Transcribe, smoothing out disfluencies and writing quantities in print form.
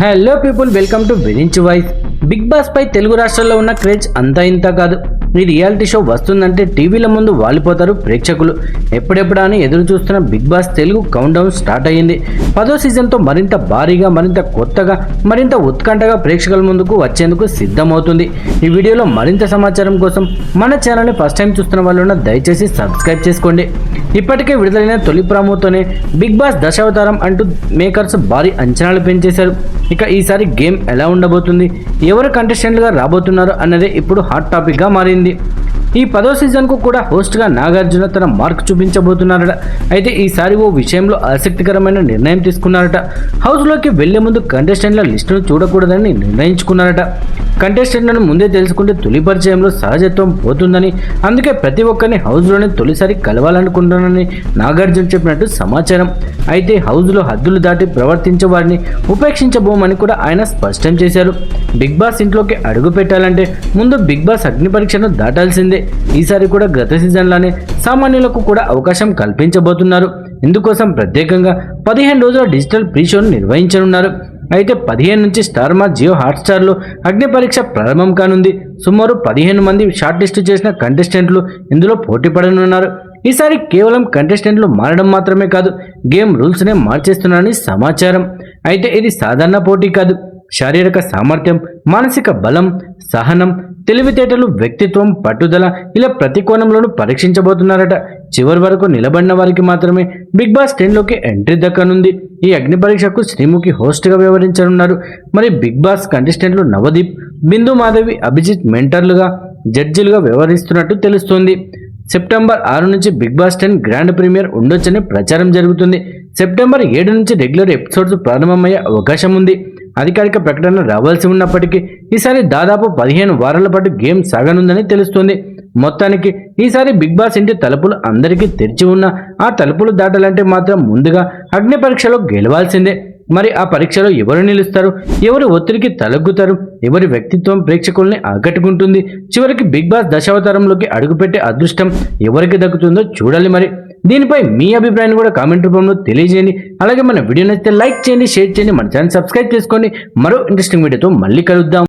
Hello people, welcome to Virinchi voice. Bigg Boss పై తెలుగు రాష్ట్రాల్లో ఉన్న క్రేజ్ అంతా ఇంత కాదు. ఈ రియాలిటీ షో వస్తుందంటే టీవీల ముందు వాలిపోతారు ప్రేక్షకులు. ఎప్పుడెప్పుడా అని ఎదురు చూస్తున్న Bigg Boss Telugu countdown start అయ్యింది. 10వ సీజన్తో మరింత భారీగా, మరింత కొత్తగా, మరింత ఉత్కంఠగా ప్రేక్షకుల ముందుకు వచ్చేందుకు సిద్ధమవుతుంది. ఈ వీడియోలో మరింత సమాచారం కోసం మన ఛానల్ని ఫస్ట్ టైం చూస్తున్న వాళ్ళు దయచేసి సబ్స్క్రైబ్ చేసుకోండి. ఇప్పటికే విడుదలైన తొలి ప్రామోతోనే బిగ్ బాస్ దశావతారం అంటూ మేకర్స్ భారీ అంచనాలు పెంచేశారు. ఇక ఈసారి గేమ్ ఎలా ఉండబోతుంది, ఎవరు కంటెస్టెంట్లుగా రాబోతున్నారు అన్నదే ఇప్పుడు హాట్ టాపిక్గా మారింది. ఈ 10వ సీజన్కు కూడా హోస్ట్గా నాగార్జున తన మార్క్ చూపించబోతున్నారట. అయితే ఈసారి ఓ విషయంలో ఆసక్తికరమైన నిర్ణయం తీసుకున్నారట. హౌస్లోకి వెళ్లే ముందు కంటెస్టెంట్ల లిస్టును చూడకూడదని నిర్ణయించుకున్నారట. కంటెస్టెంట్లను ముందే తెలుసుకుంటే తొలి పరిచయంలో సహజత్వం పోతుందని, అందుకే ప్రతి ఒక్కరిని హౌస్లోనే తొలిసారి కలవాలనుకుంటున్నానని నాగార్జున చెప్పినట్టు సమాచారం. అయితే హౌస్లో హద్దులు దాటి ప్రవర్తించే వారిని ఉపేక్షించబోమని కూడా ఆయన స్పష్టం చేశారు. బిగ్ బాస్ ఇంట్లోకి అడుగు పెట్టాలంటే ముందు బిగ్ బాస్ అగ్ని పరీక్షను దాటాల్సిందే. ఈసారి కూడా గత సీజన్లానే సామాన్యులకు కూడా అవకాశం కల్పించబోతున్నారు. ఇందుకోసం ప్రత్యేకంగా 15 రోజుల డిజిటల్ ప్రీ షోను నిర్వహించనున్నారు. అయితే 15 నుంచి స్టార్ మా జియో హాట్స్టార్లో అగ్ని పరీక్ష ప్రారంభం కానుంది. సుమారు 15 మంది షార్ట్ లిస్టు చేసిన కంటెస్టెంట్లు ఇందులో పోటీ పడనున్నారు. ఈసారి కేవలం కంటెస్టెంట్లు మారడం మాత్రమే కాదు, గేమ్ రూల్స్నే మార్చేస్తున్నారని సమాచారం. అయితే ఇది సాధారణ పోటీ కాదు. శారీరక సామర్థ్యం, మానసిక బలం, సహనం, తెలివితేటలు, వ్యక్తిత్వం, పట్టుదల, ఇలా ప్రతి కోణంలోనూ పరీక్షించబోతున్నారట. చివరి వరకు నిలబడిన వారికి మాత్రమే బిగ్ బాస్ 10లోకి ఎంట్రీ దక్కనుంది. ఈ అగ్ని పరీక్షకు శ్రీముఖి హోస్ట్గా వ్యవహరించనున్నారు. మరి బిగ్ బాస్ కంటెస్టెంట్లు నవదీప్, బిందు మాధవి, అభిజిత్ మెంటర్లుగా, జడ్జిలుగా వ్యవహరిస్తున్నట్టు తెలుస్తోంది. సెప్టెంబర్ 6 నుంచి బిగ్ బాస్ 10 గ్రాండ్ ప్రీమియర్ ఉండొచ్చని ప్రచారం జరుగుతుంది. సెప్టెంబర్ 7 నుంచి రెగ్యులర్ ఎపిసోడ్స్ ప్రారంభమయ్యే అవకాశం ఉంది. అధికారిక ప్రకటన రావాల్సి ఉన్నప్పటికీ ఈసారి దాదాపు 15 వారాల పాటు గేమ్ సాగనుందని తెలుస్తోంది. మొత్తానికి ఈసారి బిగ్ బాస్ ఇంటి తలుపులు అందరికీ తెరిచి ఉన్న ఆ తలుపులు దాటాలంటే మాత్రం ముందుగా అగ్ని పరీక్షలో గెలవాల్సిందే. మరి ఆ పరీక్షలో ఎవరు నిలుస్తారు, ఎవరు ఒత్తిడికి తలగ్గుతారు, ఎవరి వ్యక్తిత్వం ప్రేక్షకుల్ని ఆకట్టుకుంటుంది, చివరికి బిగ్ బాస్ దశావతారంలోకి అడుగుపెట్టే అదృష్టం ఎవరికి దక్కుతుందో చూడాలి. మరి దీనిపై మీ అభిప్రాయాన్ని కూడా కామెంట్ రూపంలో తెలియజేయండి. అలాగే మన వీడియో నచ్చితే లైక్ చేయండి, షేర్ చేయండి, మన ఛానల్ సబ్స్క్రైబ్ చేసుకోండి. మరో ఇంట్రెస్టింగ్ వీడియోతో మళ్ళీ కలుద్దాం.